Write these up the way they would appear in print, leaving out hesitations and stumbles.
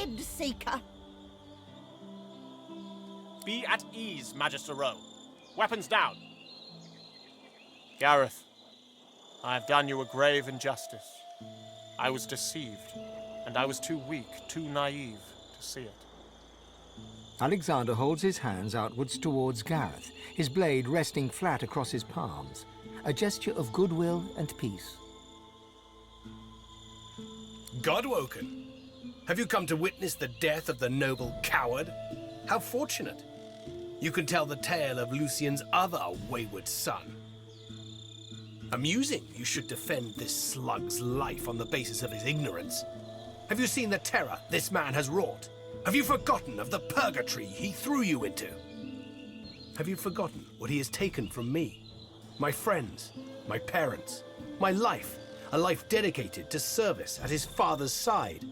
head, Seeker. Be at ease, Magister Rowe. Weapons down. Gareth, I have done you a grave injustice. I was deceived, and I was too weak, too naive to see it. Alexander holds his hands outwards towards Gareth, his blade resting flat across his palms, a gesture of goodwill and peace. Godwoken, have you come to witness the death of the noble coward? How fortunate. You can tell the tale of Lucien's other wayward son. Amusing you should defend this slug's life on the basis of his ignorance. Have you seen the terror this man has wrought? Have you forgotten of the purgatory he threw you into? Have you forgotten what he has taken from me? My friends, my parents, my life, a life dedicated to service at his father's side.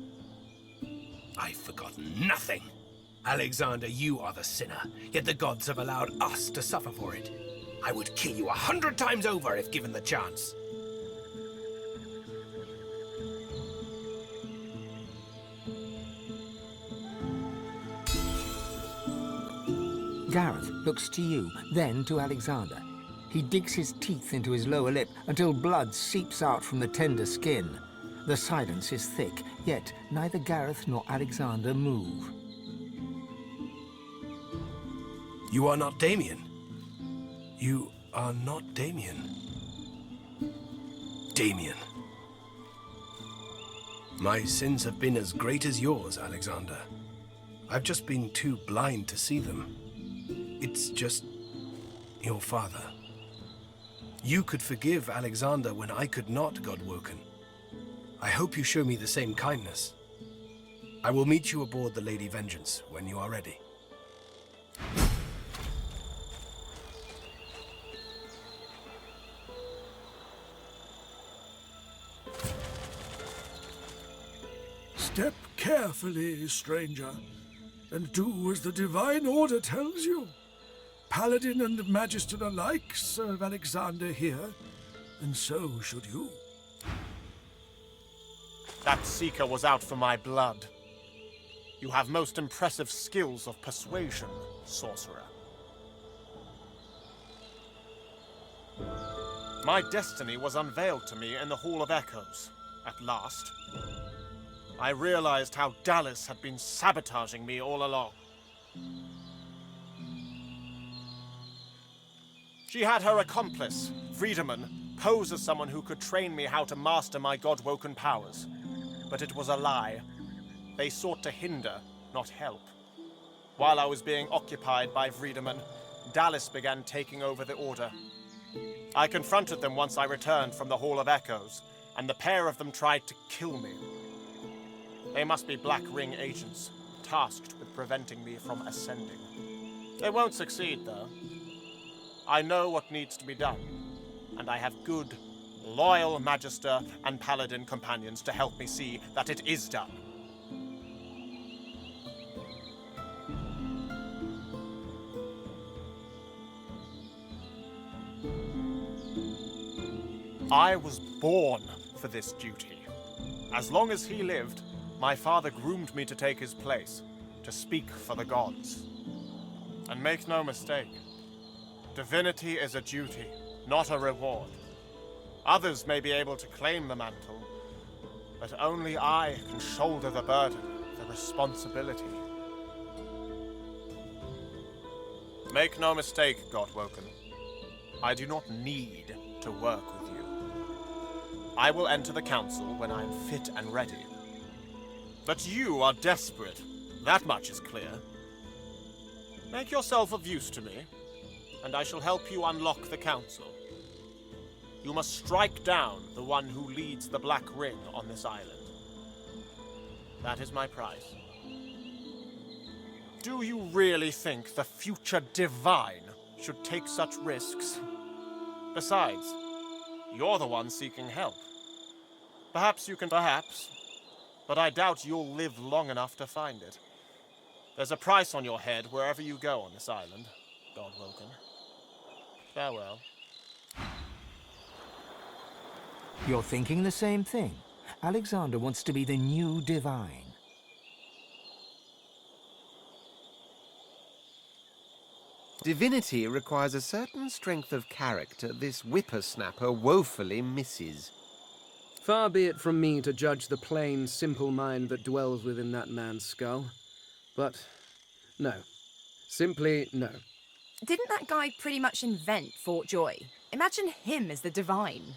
I've forgotten nothing. Alexander, you are the sinner, yet the gods have allowed us to suffer for it. I would kill you 100 times over if given the chance. Gareth looks to you, then to Alexander. He digs his teeth into his lower lip until blood seeps out from the tender skin. The silence is thick, yet neither Gareth nor Alexander move. You are not Damien. You are not Damien. Damien. My sins have been as great as yours, Alexander. I've just been too blind to see them. It's just your father. You could forgive Alexander when I could not, Godwoken. I hope you show me the same kindness. I will meet you aboard the Lady Vengeance when you are ready. Step carefully, stranger, and do as the divine order tells you. Paladin and Magister alike serve Alexander here, and so should you. That Seeker was out for my blood. You have most impressive skills of persuasion, sorcerer. My destiny was unveiled to me in the Hall of Echoes, at last. I realized how Dallas had been sabotaging me all along. She had her accomplice, Friedemann, pose as someone who could train me how to master my God-woken powers. But it was a lie. They sought to hinder, not help. While I was being occupied by Friedemann, Dallas began taking over the Order. I confronted them once I returned from the Hall of Echoes, and the pair of them tried to kill me. They must be Black Ring agents, tasked with preventing me from ascending. They won't succeed, though. I know what needs to be done, and I have good, loyal Magister and Paladin companions to help me see that it is done. I was born for this duty. As long as he lived, my father groomed me to take his place, to speak for the gods. And make no mistake, divinity is a duty, not a reward. Others may be able to claim the mantle, but only I can shoulder the burden, the responsibility. Make no mistake, Godwoken. I do not need to work with you. I will enter the council when I am fit and ready. But you are desperate. That much is clear. Make yourself of use to me, and I shall help you unlock the council. You must strike down the one who leads the Black Ring on this island. That is my price. Do you really think the future divine should take such risks? Besides, you're the one seeking help. Perhaps you can, but I doubt you'll live long enough to find it. There's a price on your head wherever you go on this island, Godwoken. Farewell. You're thinking the same thing. Alexander wants to be the new divine. Divinity requires a certain strength of character this whippersnapper woefully misses. Far be it from me to judge the plain, simple mind that dwells within that man's skull. But no. Simply no. Didn't that guy pretty much invent Fort Joy? Imagine him as the divine.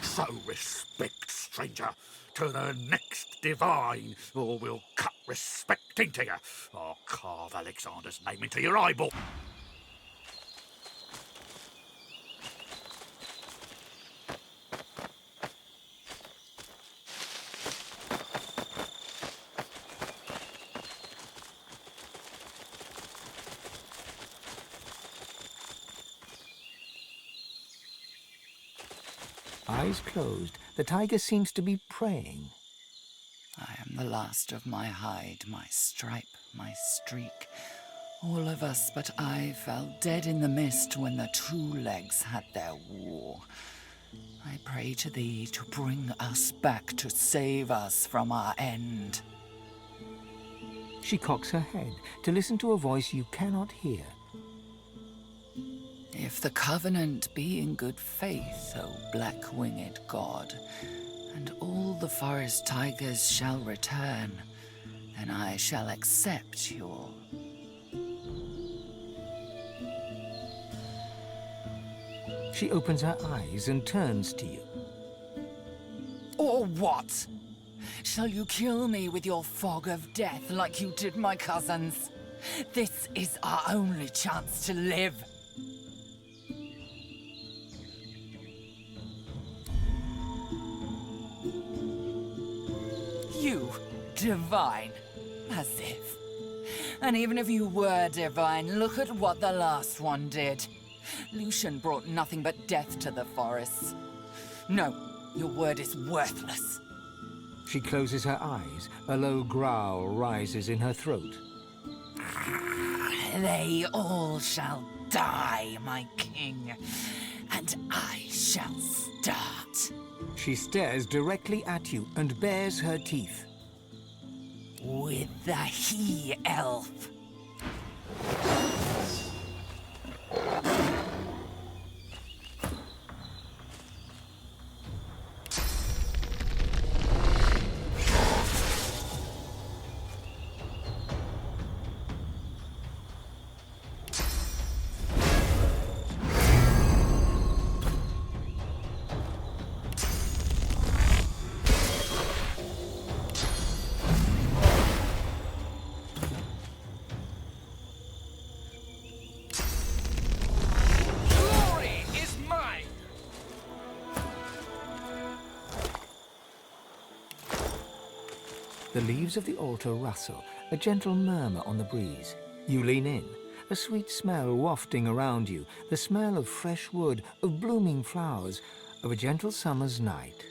So respect, stranger, to the next divine, or we'll cut respect into you. I'll carve Alexander's name into your eyeball. Eyes closed, the tiger seems to be praying. I am the last of my hide, my stripe, my streak. All of us but I fell dead in the mist when the two legs had their war. I pray to thee to bring us back, to save us from our end. She cocks her head to listen to a voice you cannot hear. If the covenant be in good faith, O black-winged god, and all the forest tigers shall return, then I shall accept your... She opens her eyes and turns to you. Or what? Shall you kill me with your fog of death like you did my cousins? This is our only chance to live. You, divine, as if. And even if you were divine, look at what the last one did. Lucian brought nothing but death to the forests. No, your word is worthless. She closes her eyes. A low growl rises in her throat. They all shall die, my king, and I shall start. She stares directly at you and bares her teeth. With the he-elf. The leaves of the altar rustle, a gentle murmur on the breeze. You lean in, a sweet smell wafting around you, the smell of fresh wood, of blooming flowers, of a gentle summer's night.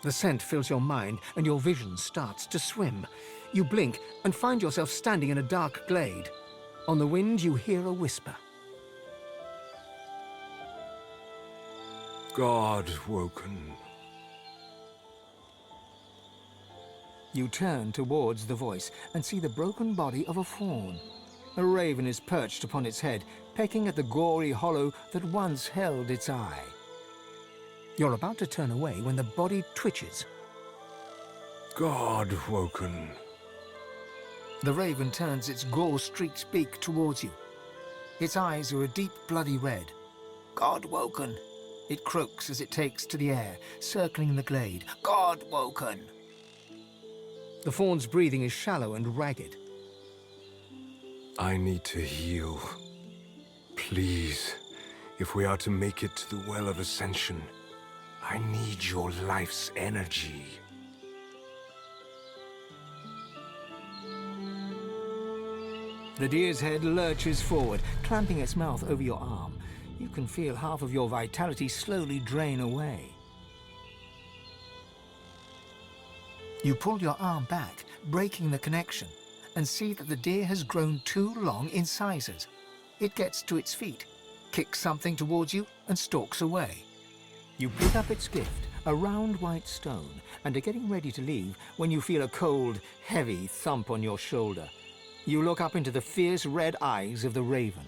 The scent fills your mind and your vision starts to swim. You blink and find yourself standing in a dark glade. On the wind you hear a whisper. God woken. You turn towards the voice and see the broken body of a fawn. A raven is perched upon its head, pecking at the gory hollow that once held its eye. You're about to turn away when the body twitches. God woken. The raven turns its gore-streaked beak towards you. Its eyes are a deep bloody red. God woken. It croaks as it takes to the air, circling the glade. God woken. The fawn's breathing is shallow and ragged. I need to heal. Please, if we are to make it to the Well of Ascension, I need your life's energy. The deer's head lurches forward, clamping its mouth over your arm. You can feel half of your vitality slowly drain away. You pull your arm back, breaking the connection, and see that the deer has grown too long in sizes. It gets to its feet, kicks something towards you, and stalks away. You pick up its gift, a round white stone, and are getting ready to leave when you feel a cold, heavy thump on your shoulder. You look up into the fierce red eyes of the raven.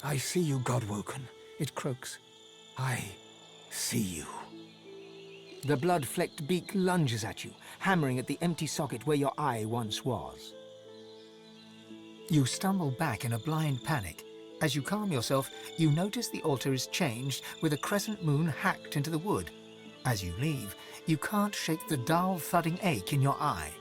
"I see you, Godwoken," it croaks. "I see you." The blood-flecked beak lunges at you, hammering at the empty socket where your eye once was. You stumble back in a blind panic. As you calm yourself, you notice the altar is changed with a crescent moon hacked into the wood. As you leave, you can't shake the dull, thudding ache in your eye.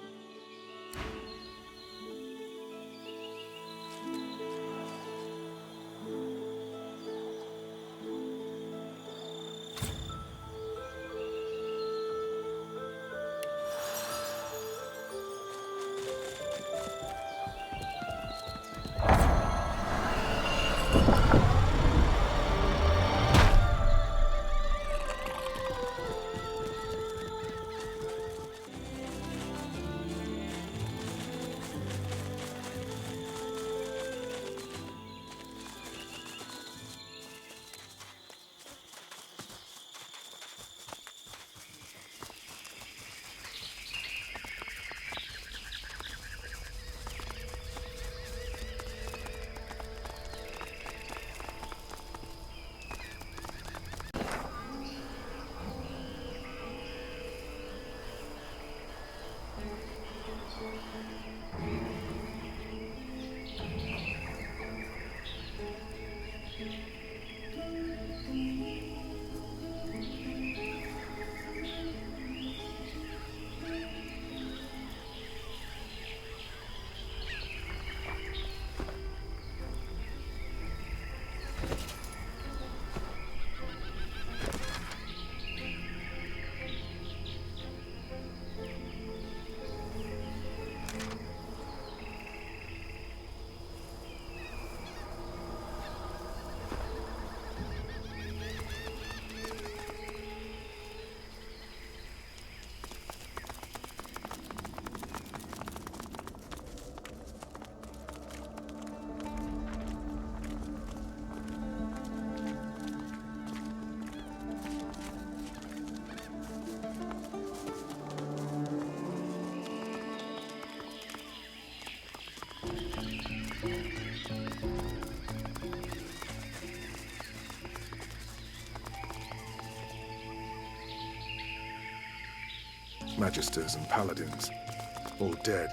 Magisters and paladins, all dead.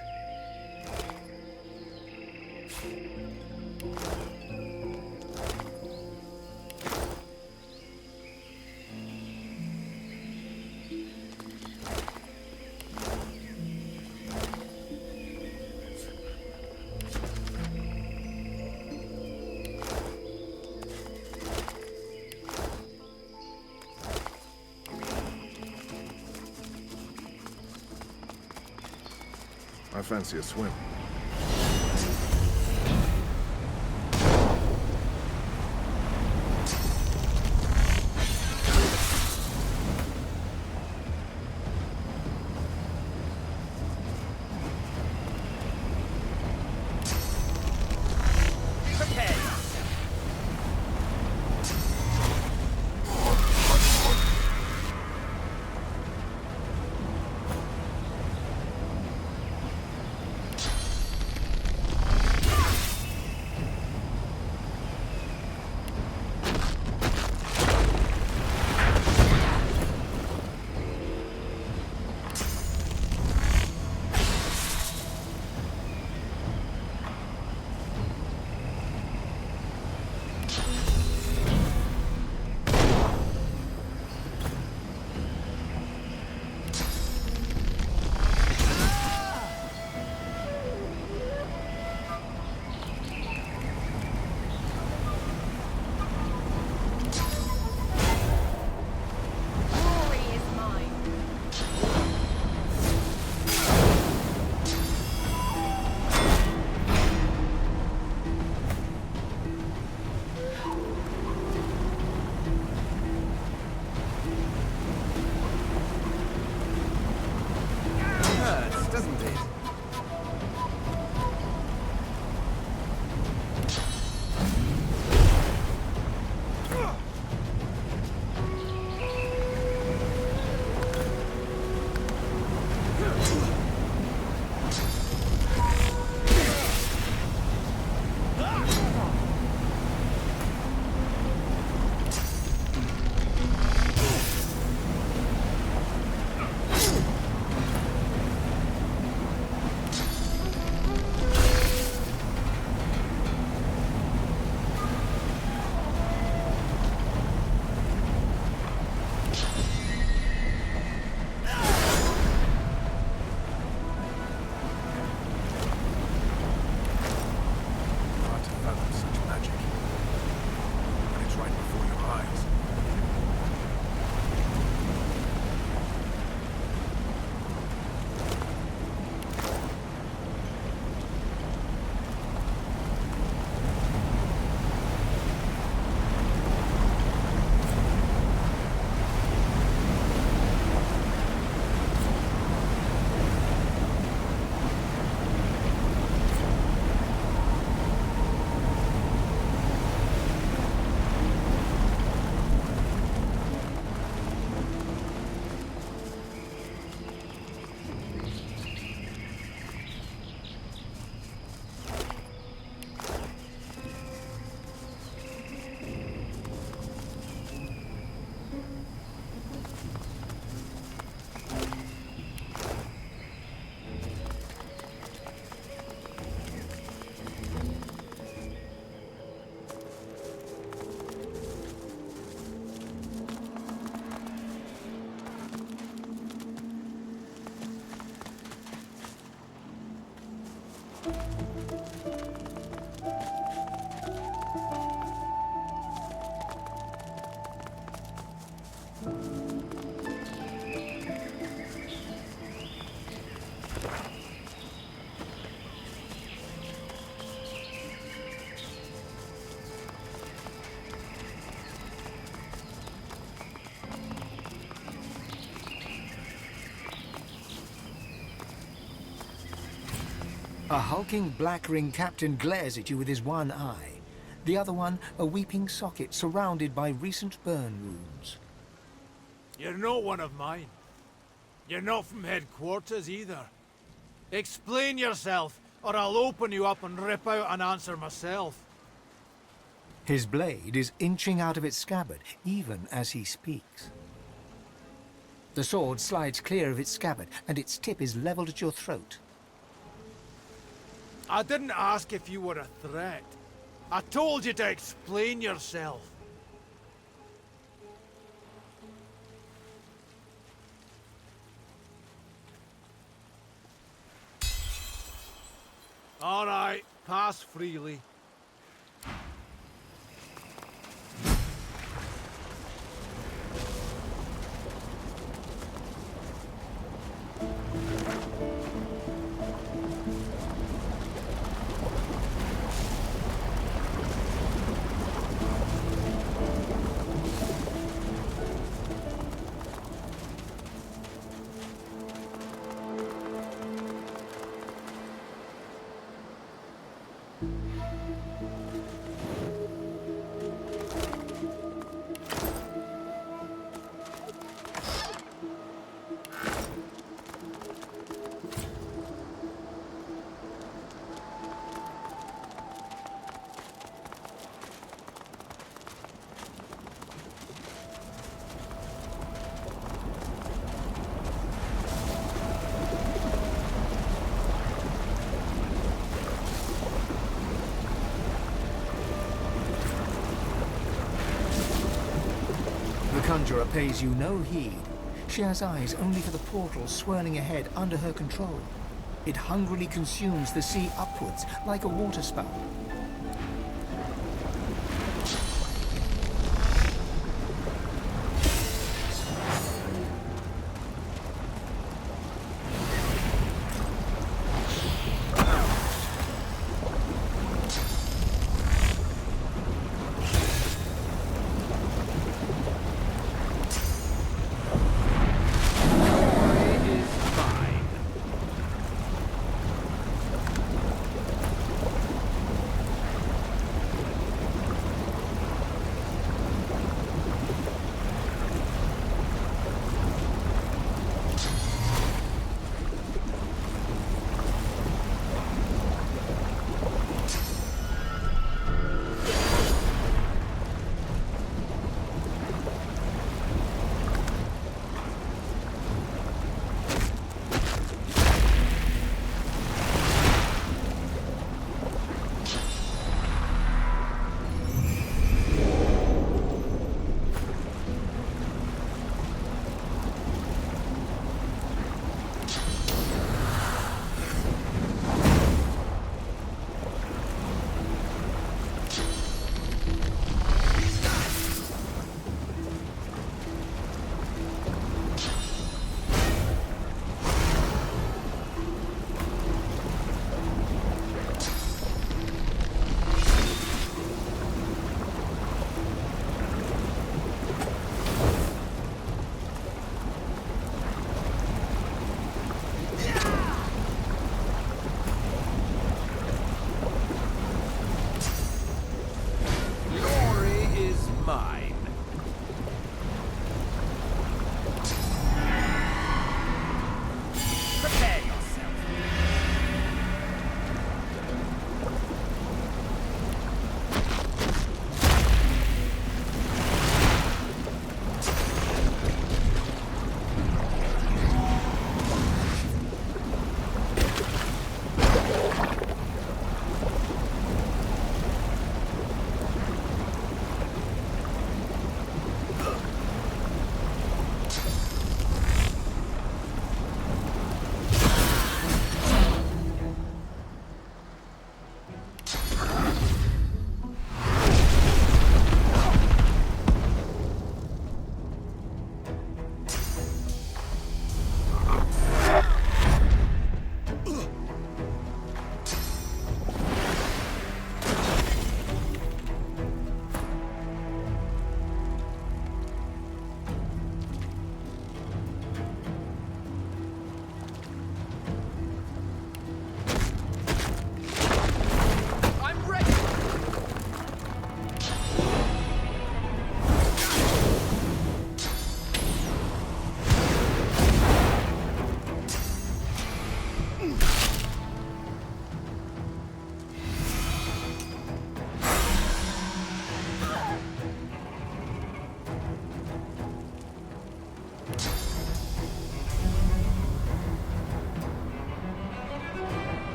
I fancy a swim. A hulking black-ringed captain glares at you with his one eye. The other one, a weeping socket surrounded by recent burn wounds. You're not one of mine. You're not from headquarters either. Explain yourself, or I'll open you up and rip out an answer myself. His blade is inching out of its scabbard, even as he speaks. The sword slides clear of its scabbard, and its tip is leveled at your throat. I didn't ask if you were a threat. I told you to explain yourself. All right, pass freely. The conjurer pays you no heed. She has eyes only for the portal swirling ahead under her control. It hungrily consumes the sea upwards like a waterspout.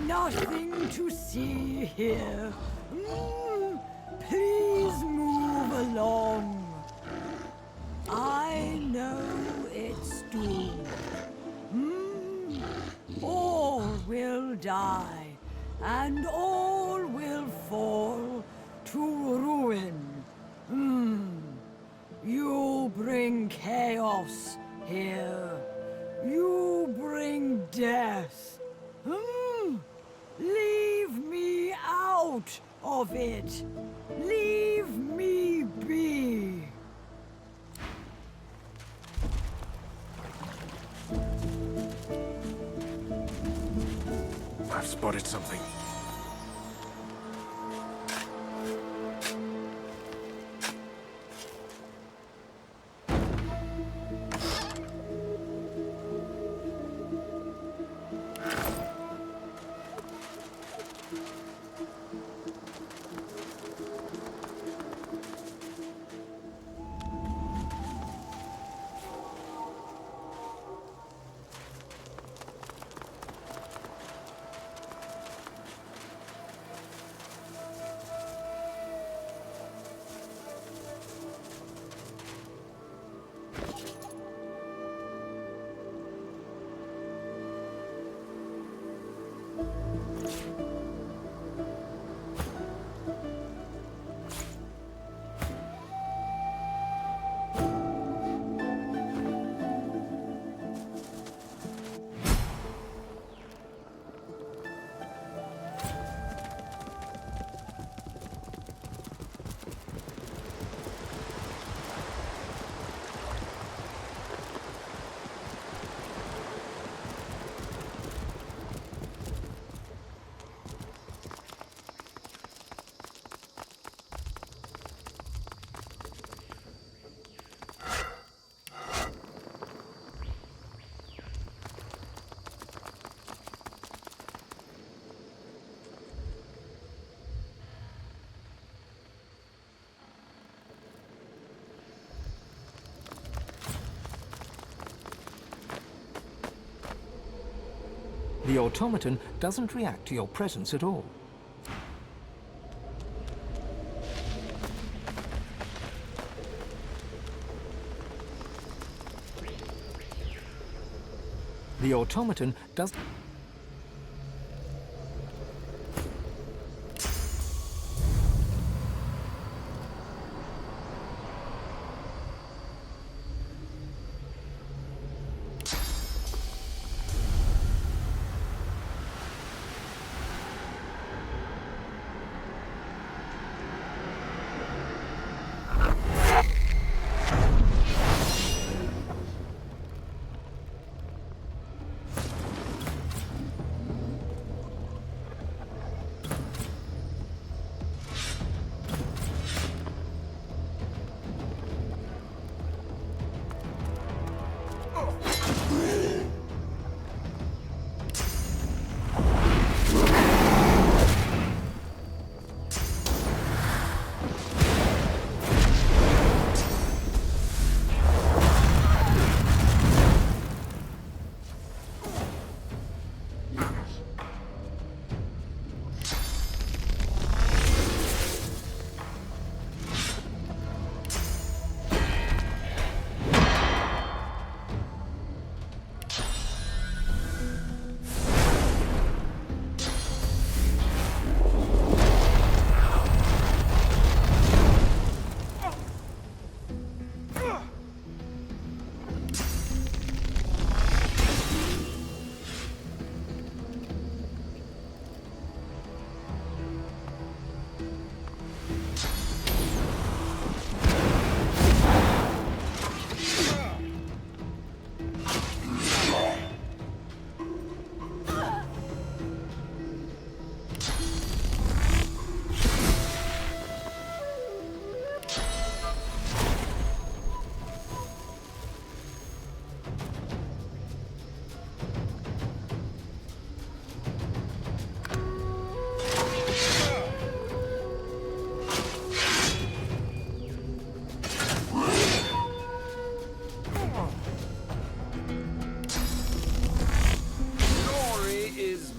nothing to see here. Please move along. I know it's doomed. All will die, and all will fall to ruin. You bring chaos here. You bring death. Leave me out of it. Leave me be. I've spotted something. The automaton doesn't react to your presence at all. The automaton does...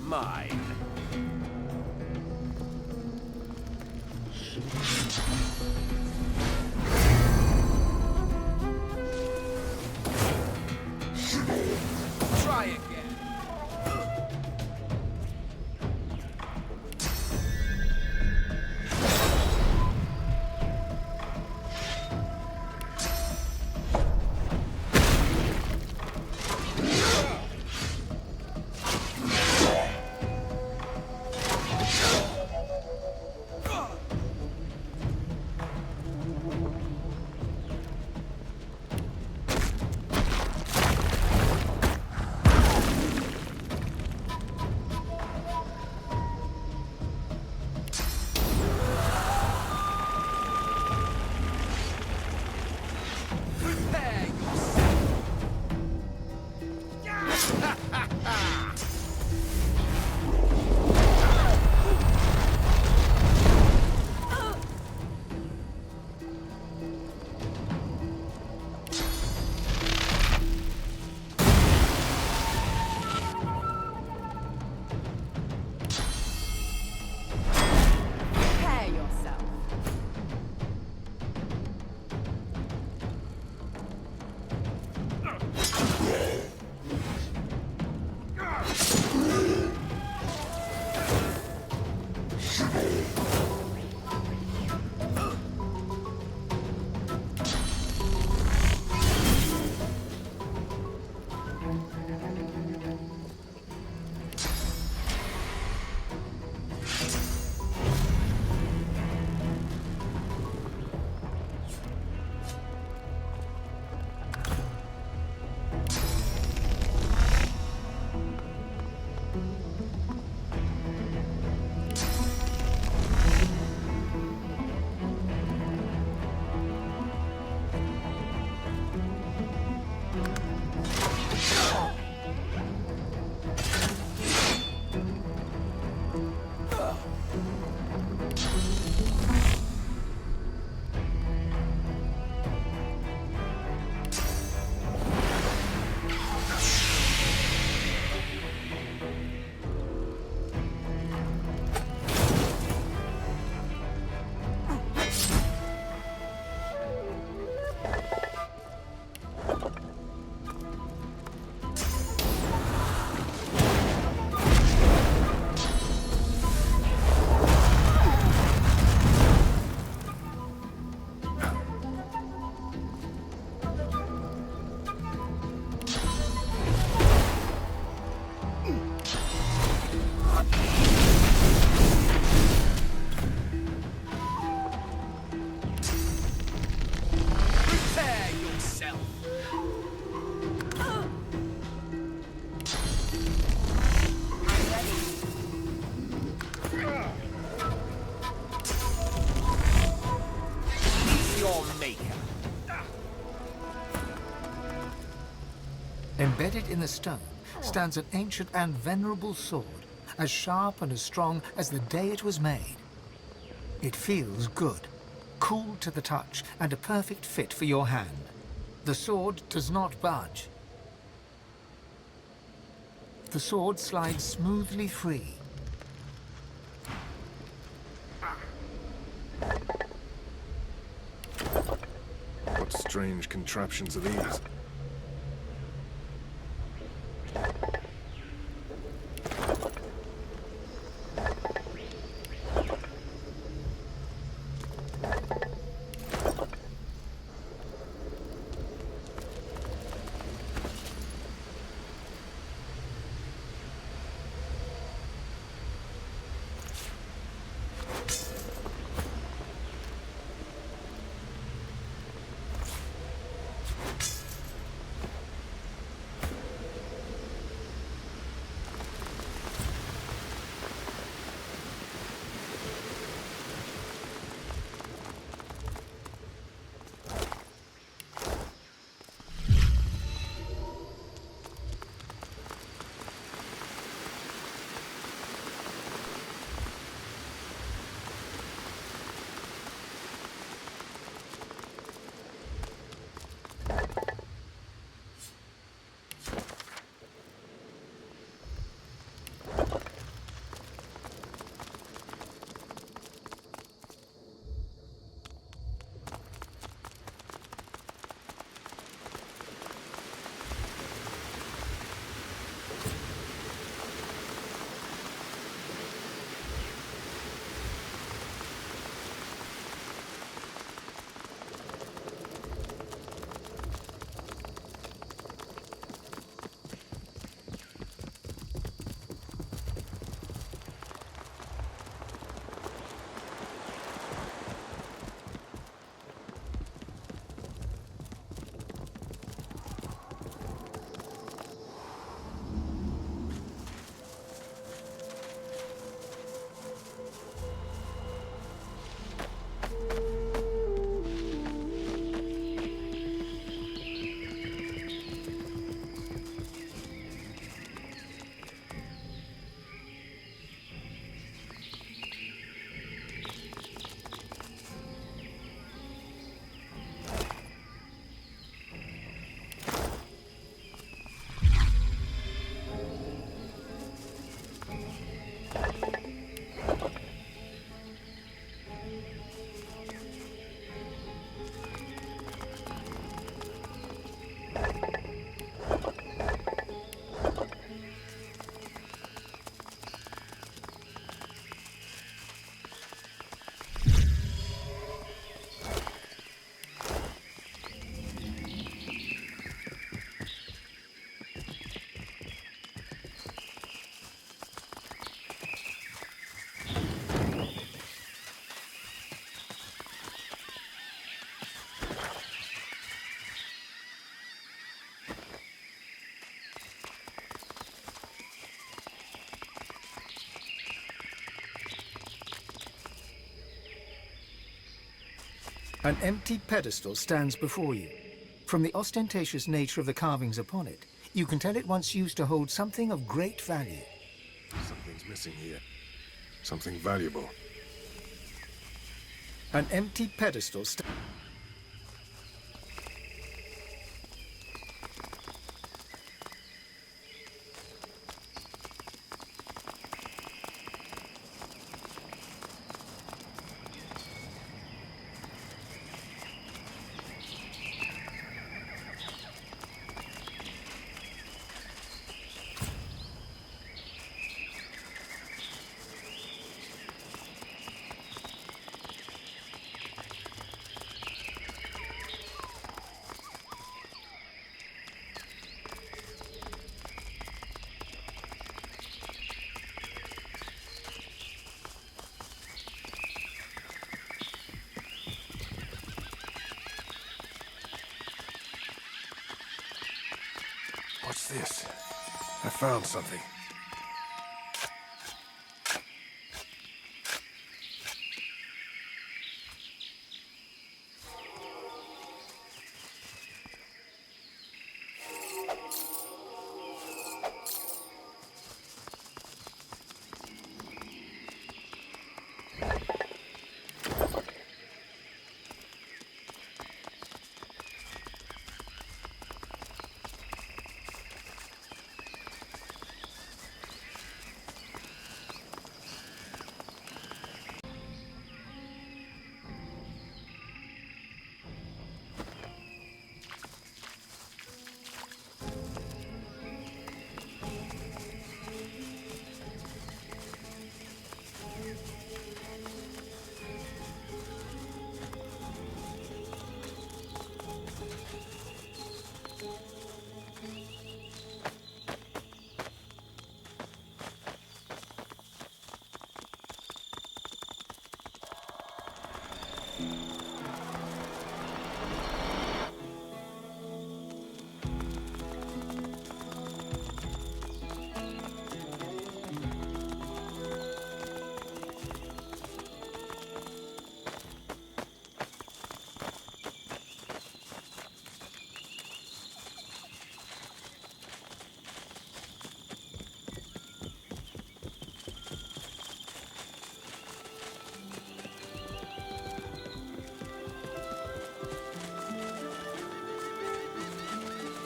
Mine. Prepare yourself! Your maker. Embedded in the stone stands an ancient and venerable sword, as sharp and as strong as the day it was made. It feels good, cool to the touch, and a perfect fit for your hand. The sword does not budge. The sword slides smoothly free. What strange contraptions are these? An empty pedestal stands before you. From the ostentatious nature of the carvings upon it, you can tell it once used to hold something of great value. Something's missing here. Something valuable. An empty pedestal stands. found something.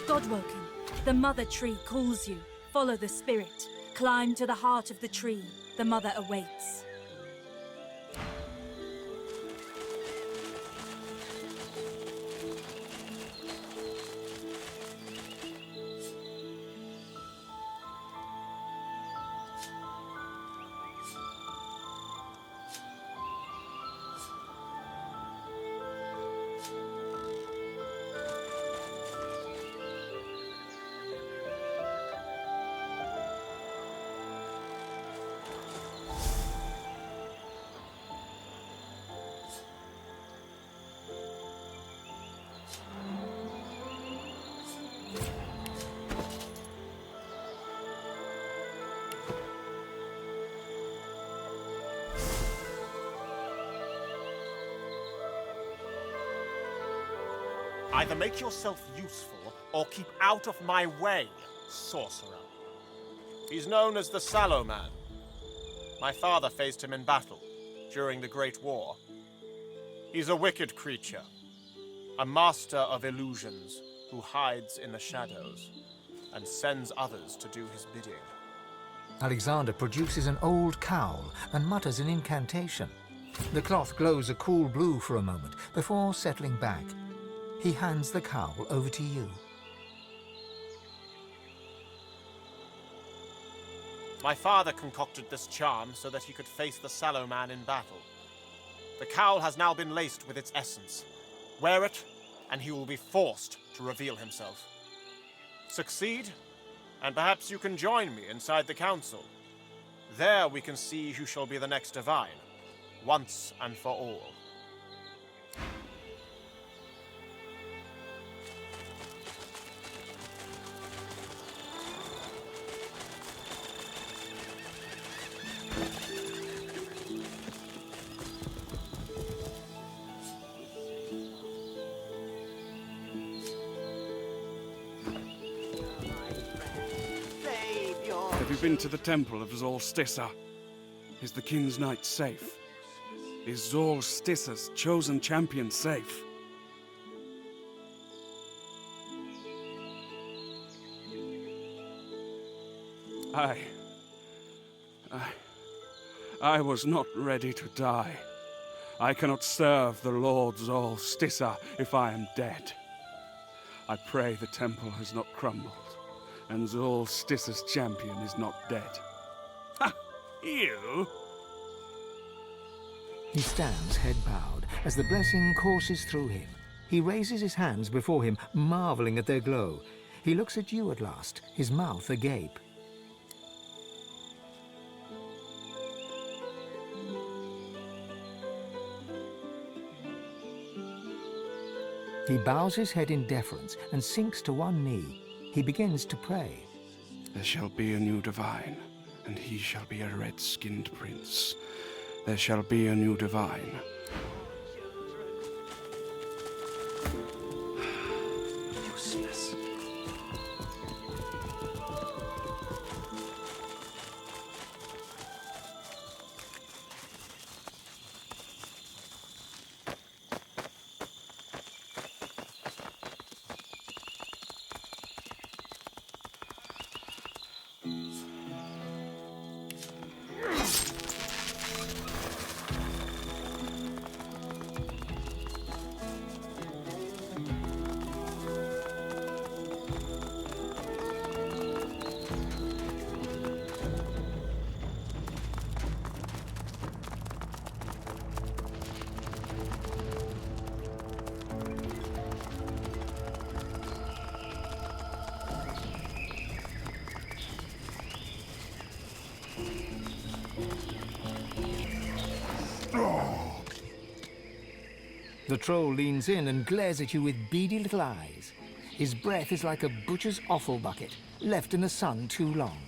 Godwoken, the mother tree calls you. Follow the spirit. Climb to the heart of the tree. The mother awaits. Either make yourself useful, or keep out of my way, sorcerer. He's known as the Sallow Man. My father faced him in battle, during the Great War. He's a wicked creature, a master of illusions, who hides in the shadows, and sends others to do his bidding. Alexander produces an old cowl and mutters an incantation. The cloth glows a cool blue for a moment before settling back. He hands the cowl over to you. My father concocted this charm so that he could face the Sallow Man in battle. The cowl has now been laced with its essence. Wear it, and he will be forced to reveal himself. Succeed, and perhaps you can join me inside the council. There we can see who shall be the next divine, once and for all. Have you been to the temple of Zolstissa? Is the King's Knight safe? Is Zolstissa's chosen champion safe? I was not ready to die. I cannot serve the Lord Zolstissa if I am dead. I pray the temple has not crumbled, and Zolstissa's champion is not dead. Ha! You? He stands head bowed as the blessing courses through him. He raises his hands before him, marveling at their glow. He looks at you at last, his mouth agape. He bows his head in deference and sinks to one knee. He begins to pray. There shall be a new divine, and he shall be a red-skinned prince. There shall be a new divine. Useless. The troll leans in and glares at you with beady little eyes. His breath is like a butcher's offal bucket, left in the sun too long.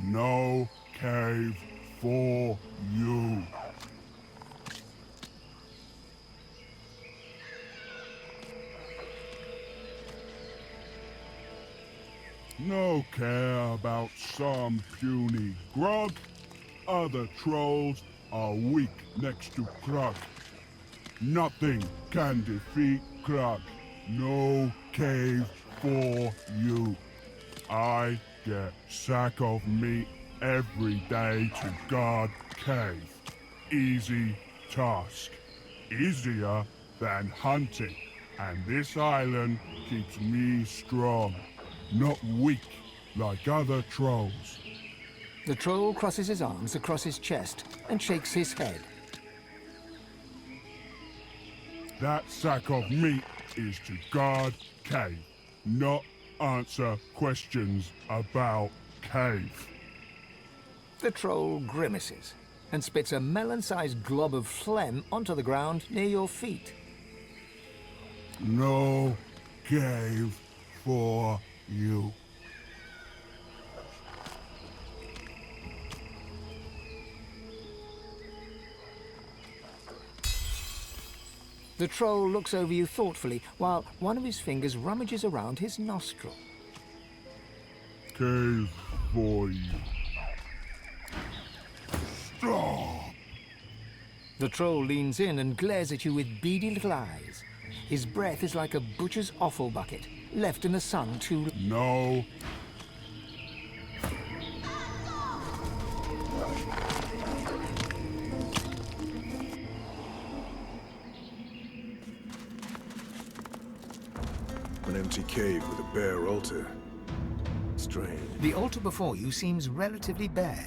No cave for you. No care about some puny grog. Other trolls are weak next to Krug. Nothing can defeat Krug. No cave for you. I get sack of meat every day to guard cave. Easy task. Easier than hunting. And this island keeps me strong. Not weak like other trolls. The troll crosses his arms across his chest and shakes his head. That sack of meat is to guard cave, not answer questions about cave. The troll grimaces and spits a melon-sized glob of phlegm onto the ground near your feet. No cave for you. The troll looks over you thoughtfully while one of his fingers rummages around his nostril. Cave for you. Stop! The troll leans in and glares at you with beady little eyes. His breath is like a butcher's offal bucket, left in the sun too long. No. An empty cave with a bare altar. Strange. The altar before you seems relatively bare.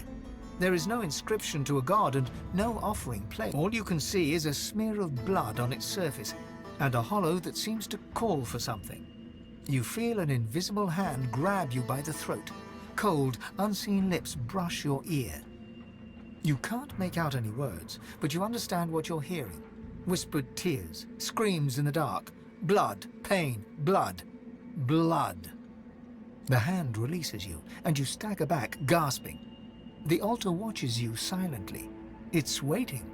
There is no inscription to a god and no offering placed. All you can see is a smear of blood on its surface and a hollow that seems to call for something. You feel an invisible hand grab you by the throat. Cold, unseen lips brush your ear. You can't make out any words, but you understand what you're hearing. Whispered tears, screams in the dark. Blood, pain, blood, blood. The hand releases you, and you stagger back, gasping. The altar watches you silently. It's waiting.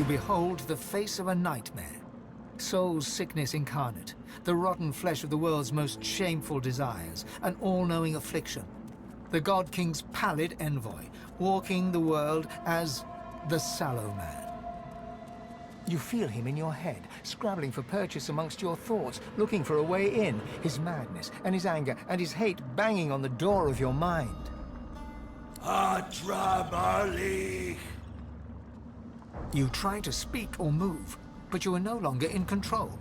you behold the face of a nightmare. Soul's sickness incarnate, the rotten flesh of the world's most shameful desires, an all-knowing affliction. The God King's pallid envoy, walking the world as the Sallow Man. You feel him in your head, scrabbling for purchase amongst your thoughts, looking for a way in, his madness and his anger and his hate banging on the door of your mind. Adramalik! You try to speak or move, but you are no longer in control.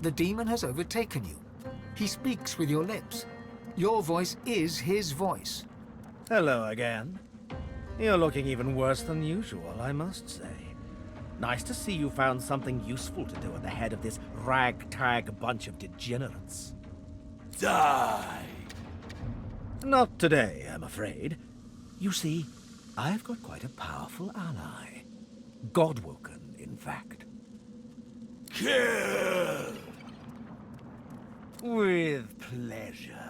The demon has overtaken you. He speaks with your lips. Your voice is his voice. Hello again. You're looking even worse than usual, I must say. Nice to see you found something useful to do at the head of this ragtag bunch of degenerates. Die! Not today, I'm afraid. You see, I've got quite a powerful ally. Godwoken, in fact. Kill! With pleasure.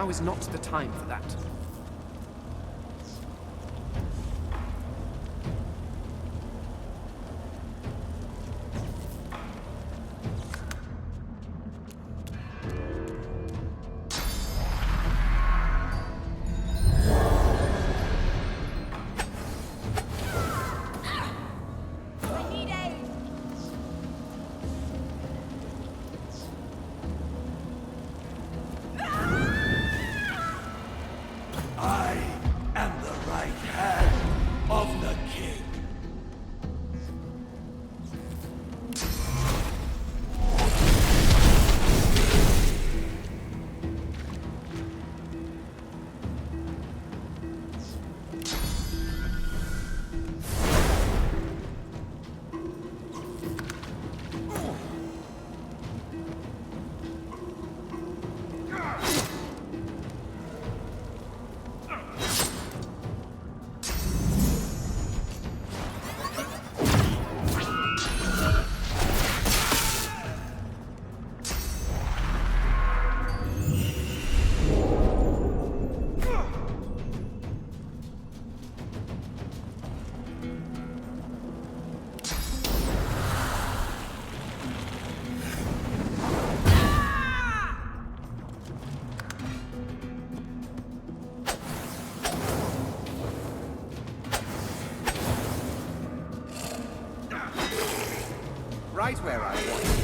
Now is not the time for that. I am the right hand of the king. Right where I want you.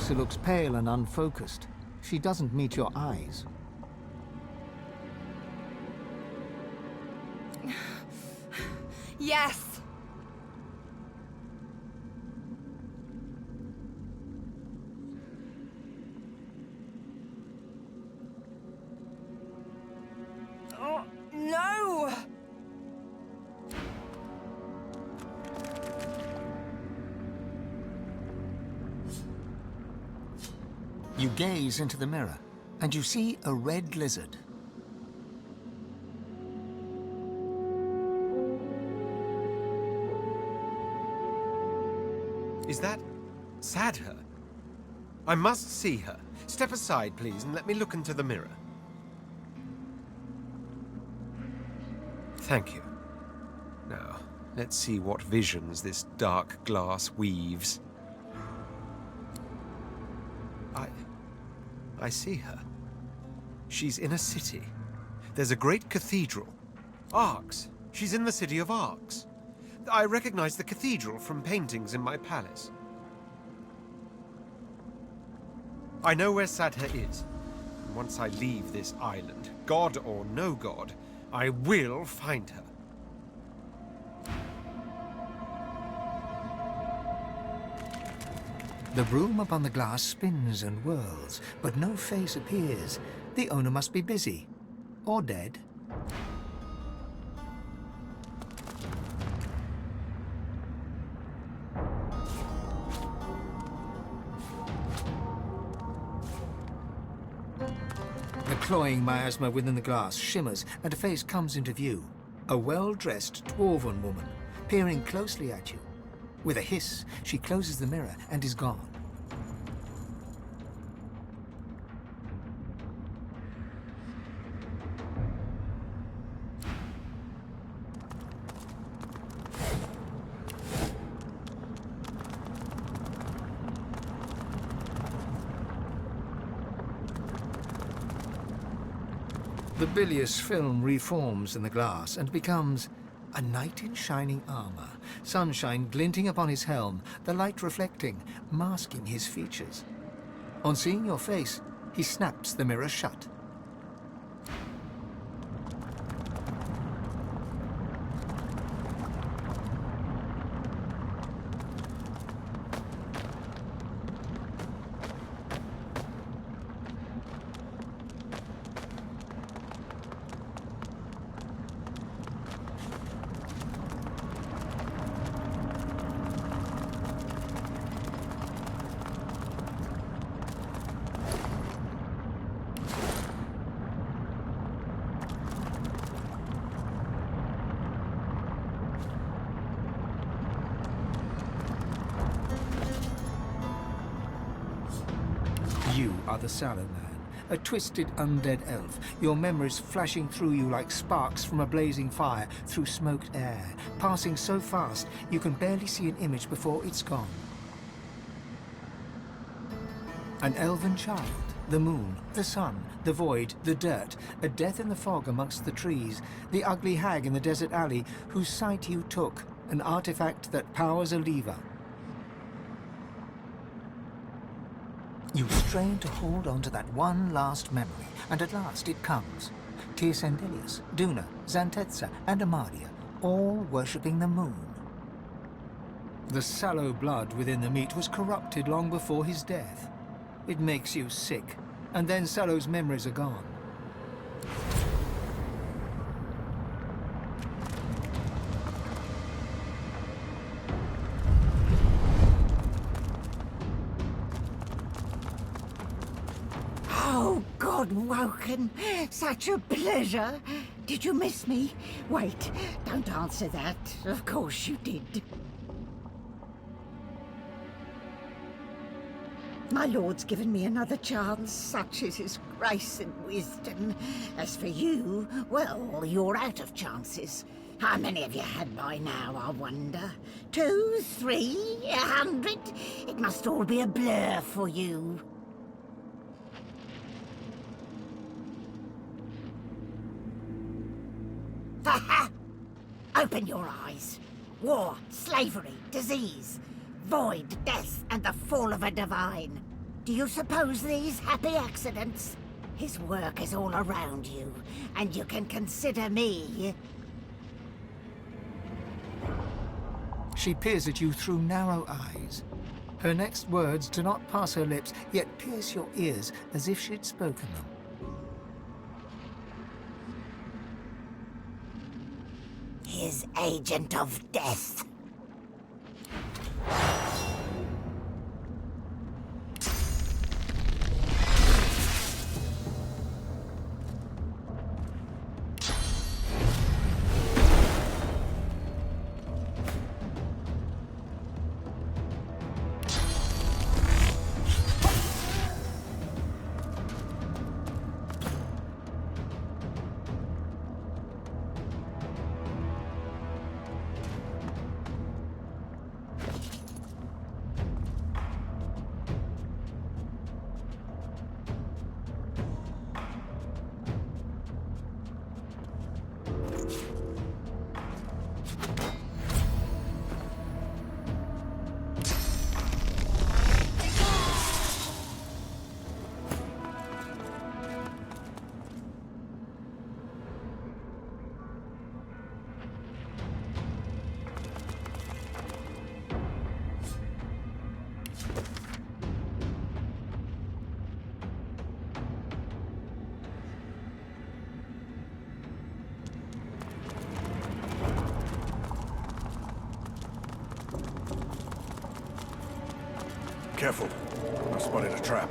closer looks pale and unfocused. She doesn't meet your eyes. Yes! Oh, no! You gaze into the mirror, and you see a red lizard. Is that Sadher? I must see her. Step aside, please, and let me look into the mirror. Thank you. Now, let's see what visions this dark glass weaves. I see her. She's in a city. There's a great cathedral. Arcs. She's in the city of Arcs. I recognize the cathedral from paintings in my palace. I know where Sadher is. Once I leave this island, god or no god, I will find her. The broom upon the glass spins and whirls, but no face appears. The owner must be busy. Or dead. The cloying miasma within the glass shimmers, and a face comes into view. A well-dressed dwarven woman, peering closely at you. With a hiss, she closes the mirror and is gone. The bilious film reforms in the glass and becomes a knight in shining armor, sunshine glinting upon his helm, the light reflecting, masking his features. On seeing your face, he snaps the mirror shut. You are the Sallow Man, a twisted undead elf, your memories flashing through you like sparks from a blazing fire through smoked air, passing so fast you can barely see an image before it's gone. An elven child, the moon, the sun, the void, the dirt, a death in the fog amongst the trees, the ugly hag in the desert alley whose sight you took, an artifact that powers a lever. You strain to hold on to that one last memory, and at last it comes. Teosendelius, Duna, Xantetza, and Amaria, all worshipping the moon. The sallow blood within the meat was corrupted long before his death. It makes you sick, and then Sallow's memories are gone. Oh, God woken. Such a pleasure. Did you miss me? Wait, don't answer that. Of course you did. My lord's given me another chance, such is his grace and wisdom. As for you, well, you're out of chances. How many have you had by now, I wonder? 2, 3, 100? It must all be a blur for you. Ha ha! Open your eyes. War, slavery, disease, void, death, and the fall of a divine. Do you suppose these happy accidents? His work is all around you, and you can consider me. She peers at you through narrow eyes. Her next words do not pass her lips, yet pierce your ears as if she'd spoken them. His agent of death. Careful. I've spotted a trap.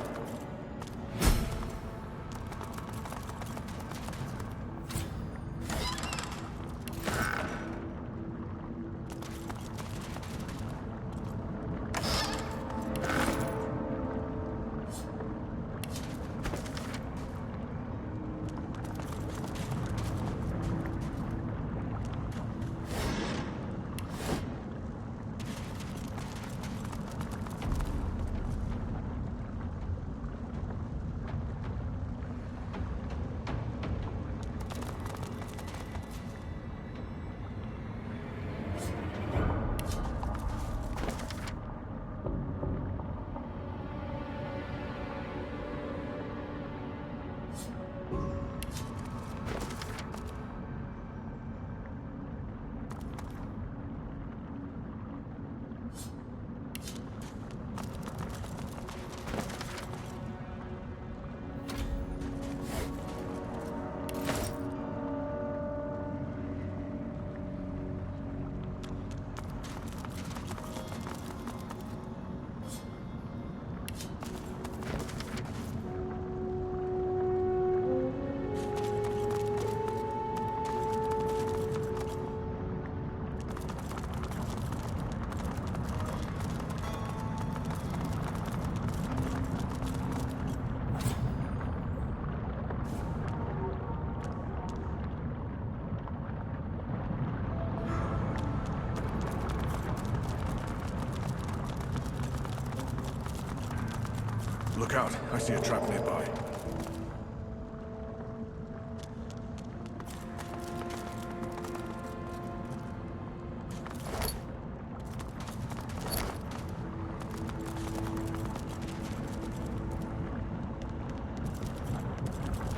Look out. I see a trap nearby.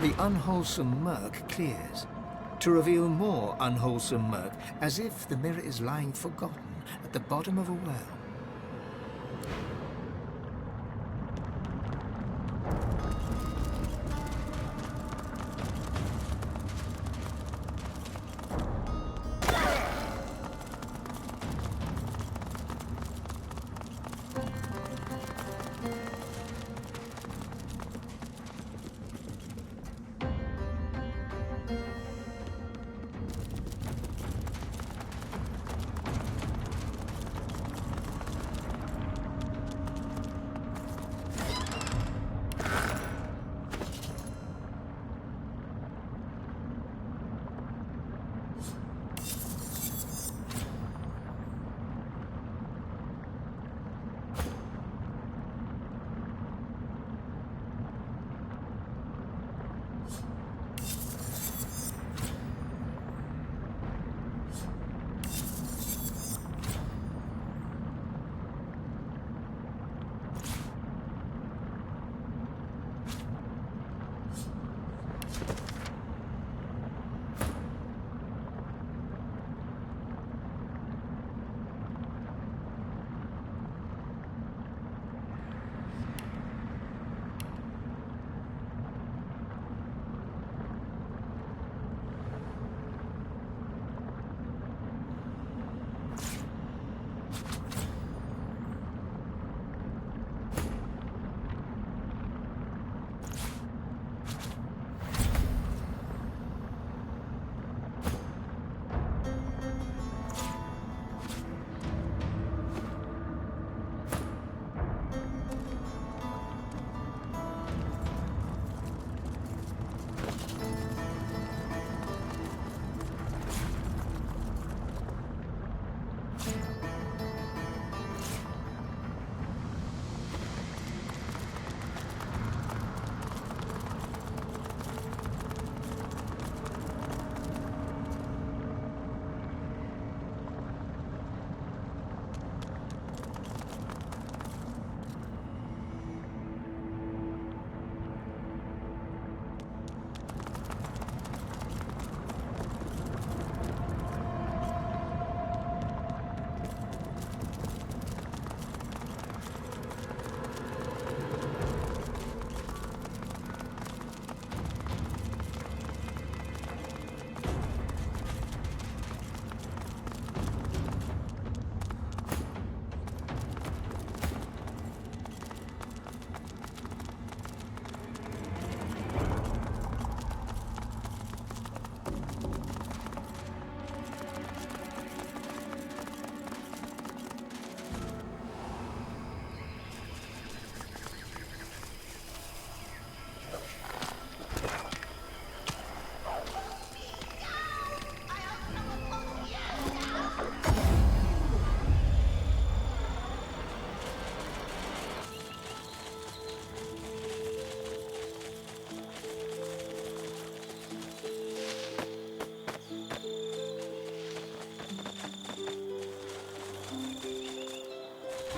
The unwholesome murk clears, to reveal more unwholesome murk, as if the mirror is lying forgotten at the bottom of a well.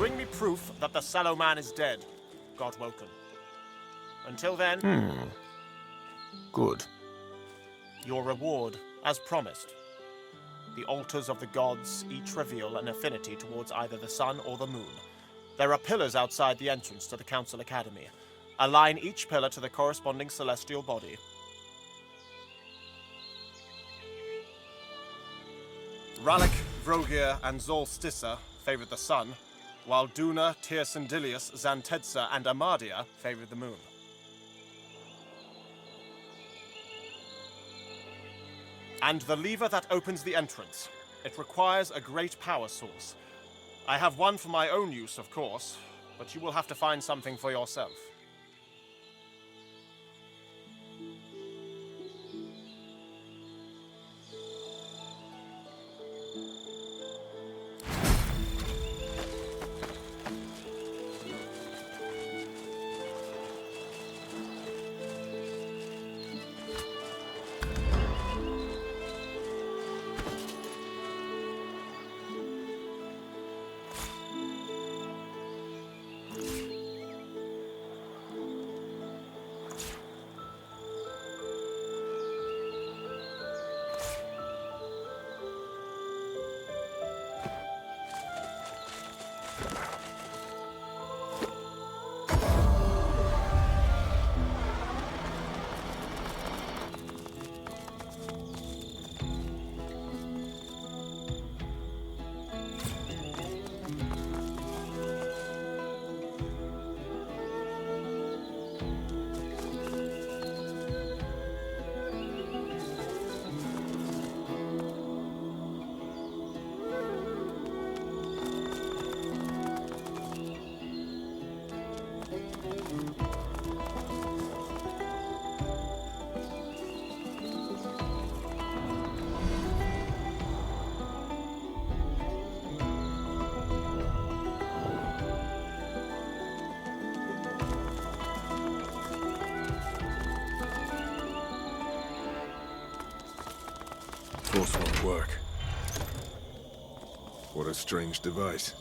bring me proof that the sallow man is dead, God Woken. Until then... Good. Your reward, as promised. The altars of the gods each reveal an affinity towards either the sun or the moon. There are pillars outside the entrance to the Council Academy. Align each pillar to the corresponding celestial body. Rallic, Vrogir, and Zolstissa favored the sun, while Duna, Tyrsendilius, Xantedsa, and Amadia favored the moon. And the lever that opens the entrance. It requires a great power source. I have one for my own use, of course, but you will have to find something for yourself. Force won't work. What a strange device.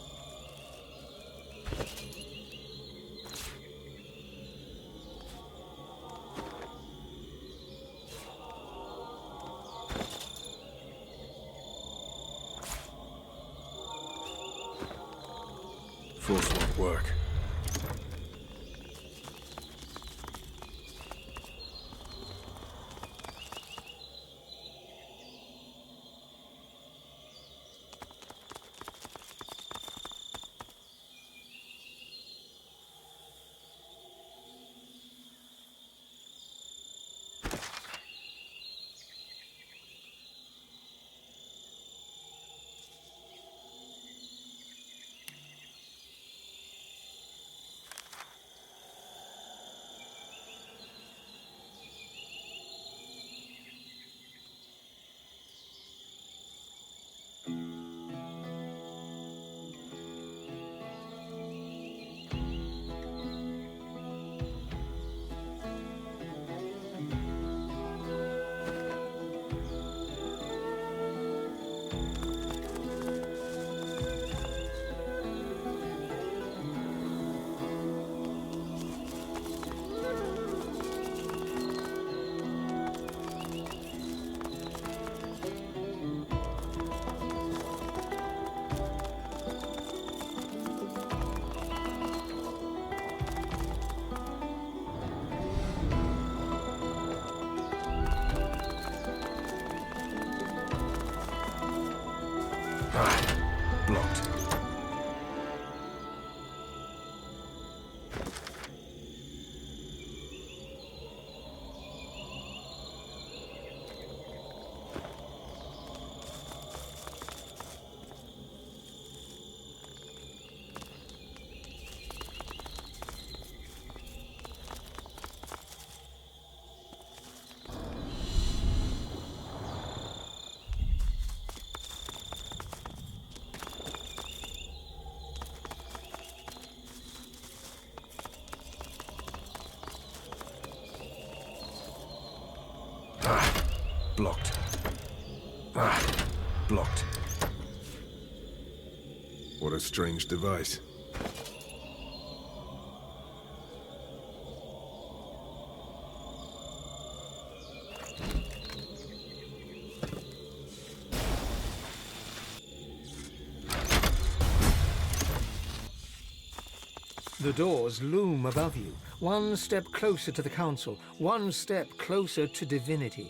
Force won't work. Blocked. Blocked. Blocked. What a strange device. The doors loom above you, one step closer to the council, one step closer to divinity.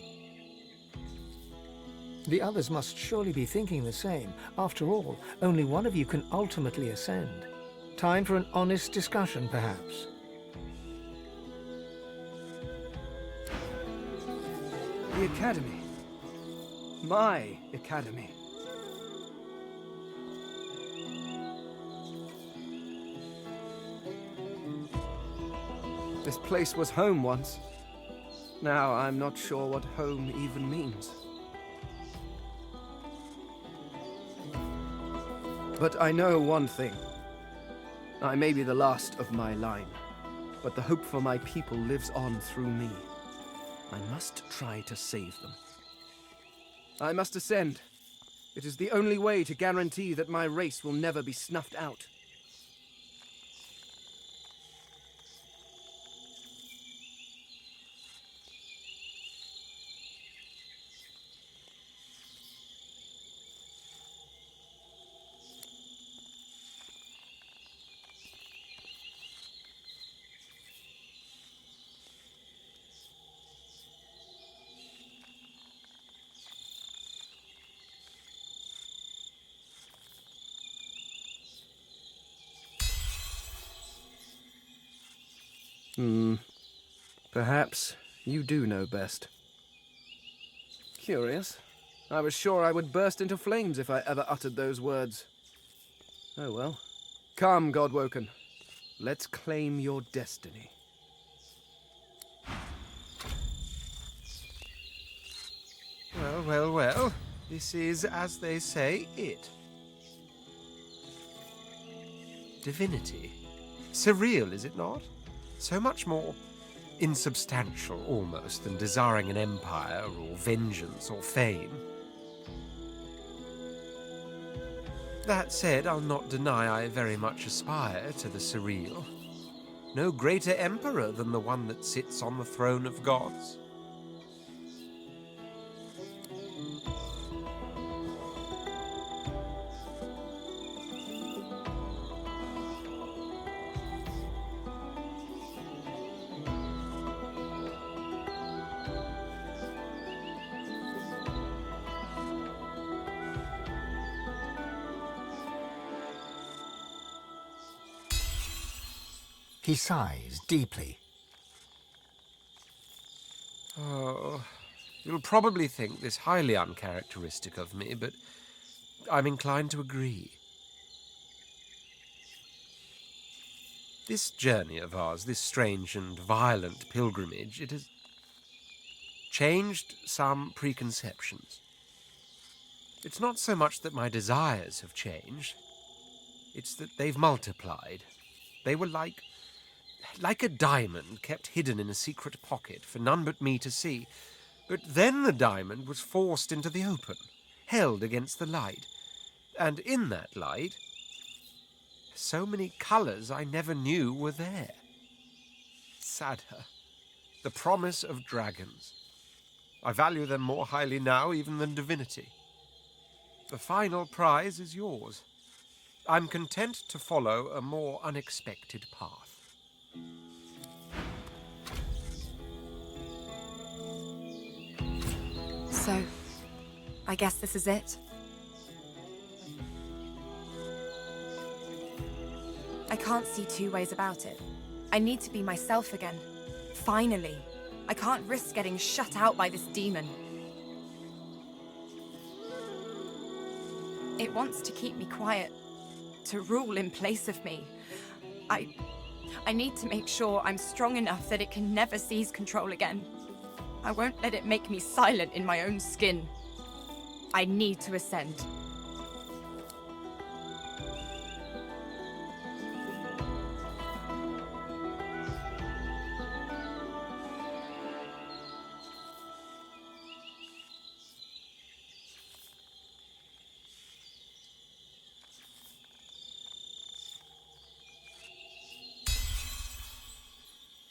The others must surely be thinking the same. After all, only one of you can ultimately ascend. Time for an honest discussion, perhaps. The Academy. My Academy. This place was home once. Now I'm not sure what home even means. But I know one thing. I may be the last of my line, but the hope for my people lives on through me. I must try to save them. I must ascend. It is the only way to guarantee that my race will never be snuffed out. Perhaps you do know best. Curious. I was sure I would burst into flames if I ever uttered those words. Oh well. Come, Godwoken. Let's claim your destiny. Well, well, well. This is, as they say, it. Divinity. Surreal, is it not? So much more insubstantial, almost, than desiring an empire, or vengeance, or fame. That said, I'll not deny I very much aspire to the surreal. No greater emperor than the one that sits on the throne of gods. He sighs deeply. Oh, you'll probably think this highly uncharacteristic of me, but I'm inclined to agree. This journey of ours, this strange and violent pilgrimage, it has changed some preconceptions. It's not so much that my desires have changed, it's that they've multiplied. They were like a diamond kept hidden in a secret pocket for none but me to see. But then the diamond was forced into the open, held against the light. And in that light, so many colours I never knew were there. Sadder, the promise of dragons. I value them more highly now even than divinity. The final prize is yours. I'm content to follow a more unexpected path. So, I guess this is it. I can't see two ways about it. I need to be myself again. Finally. I can't risk getting shut out by this demon. It wants to keep me quiet, to rule in place of me. I need to make sure I'm strong enough that it can never seize control again. I won't let it make me silent in my own skin. I need to ascend.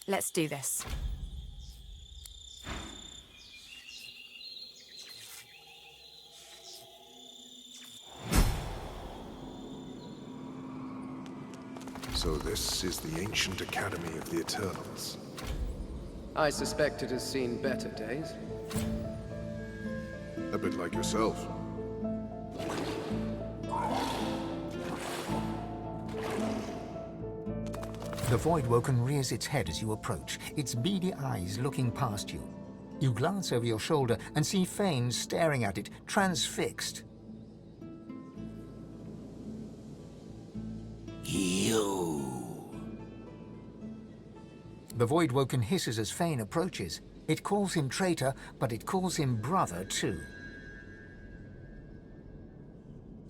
Let's do this. So this is the ancient Academy of the Eternals. I suspect it has seen better days. A bit like yourself. The Voidwoken rears its head as you approach, its beady eyes looking past you. You glance over your shoulder and see Fane staring at it, transfixed. You. The Voidwoken hisses as Fane approaches. It calls him traitor, but it calls him brother too.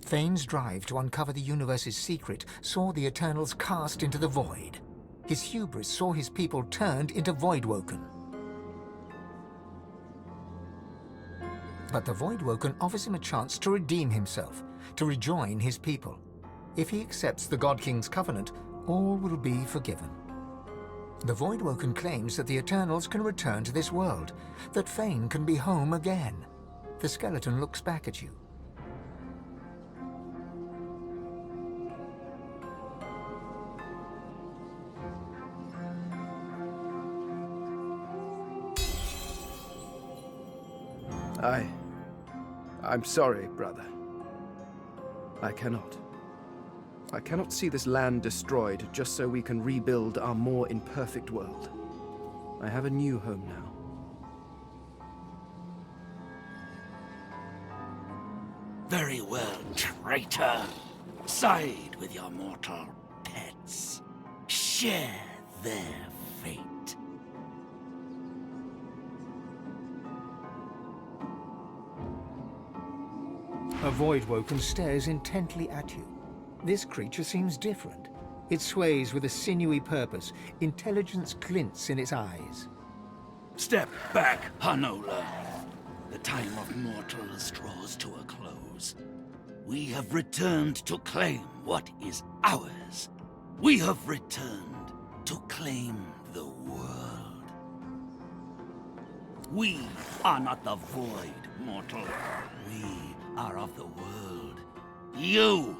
Fane's drive to uncover the universe's secret saw the Eternals cast into the void. His hubris saw his people turned into Voidwoken. But the Voidwoken offers him a chance to redeem himself, to rejoin his people. If he accepts the God King's covenant, all will be forgiven. The Voidwoken claims that the Eternals can return to this world, that Fane can be home again. The skeleton looks back at you. I'm sorry, brother. I cannot see this land destroyed just so we can rebuild our more imperfect world. I have a new home now. Very well, traitor. Side with your mortal pets. Share their fate. A Voidwoken stares intently at you. This creature seems different. It sways with a sinewy purpose. Intelligence glints in its eyes. Step back, Hanola. The time of mortals draws to a close. We have returned to claim what is ours. We have returned to claim the world. We are not the void, mortal. We are of the world. You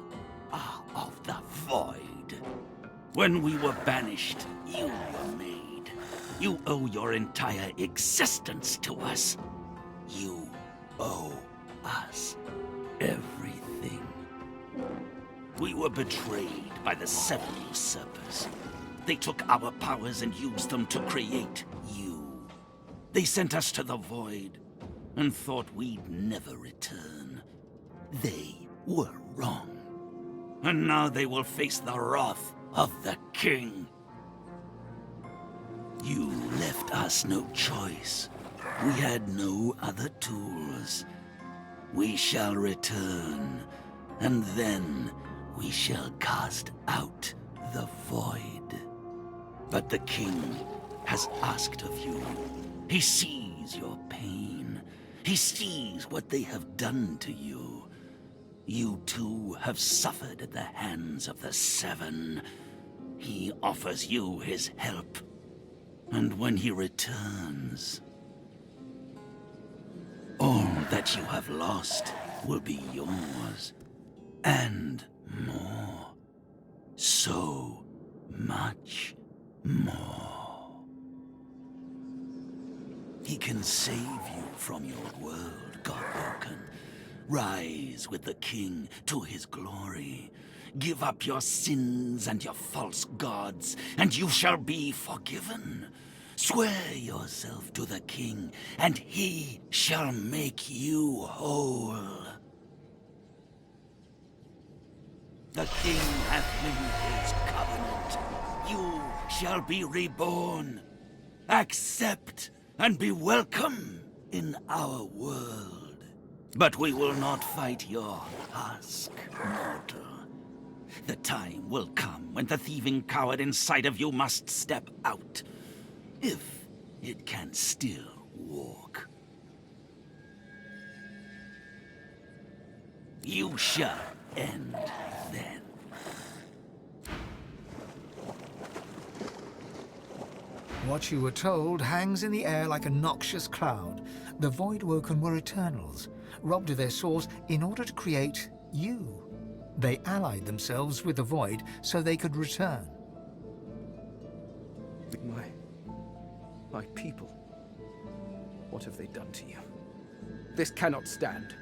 are of the void. When we were banished, you were made. You owe your entire existence to us. You owe us everything. We were betrayed by the 7 usurpers. They took our powers and used them to create you. They sent us to the void and thought we'd never return. They were wrong. And now they will face the wrath of the king. You left us no choice. We had no other tools. We shall return, and then we shall cast out the void. But the king has asked of you. He sees your pain. He sees what they have done to you. You too have suffered at the hands of the 7. He offers you his help. And when he returns, all that you have lost will be yours. And more. So much more. He can save you from your world, Godwoken. Rise with the king to his glory. Give up your sins and your false gods, and you shall be forgiven. Swear yourself to the king, and he shall make you whole. The king hath made his covenant. You shall be reborn. Accept and be welcome in our world. But we will not fight your husk, mortal. The time will come when the thieving coward inside of you must step out. If it can still walk. You shall end then. What you were told hangs in the air like a noxious cloud. The Voidwoken were Eternals, robbed of their source in order to create you. They allied themselves with the Void so they could return. My people. What have they done to you? This cannot stand.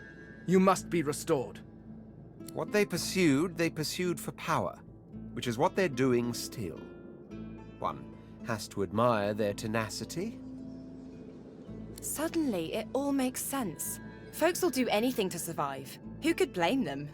You must be restored. What they pursued for power, which is what they're doing still. One has to admire their tenacity. Suddenly, it all makes sense. Folks will do anything to survive. Who could blame them?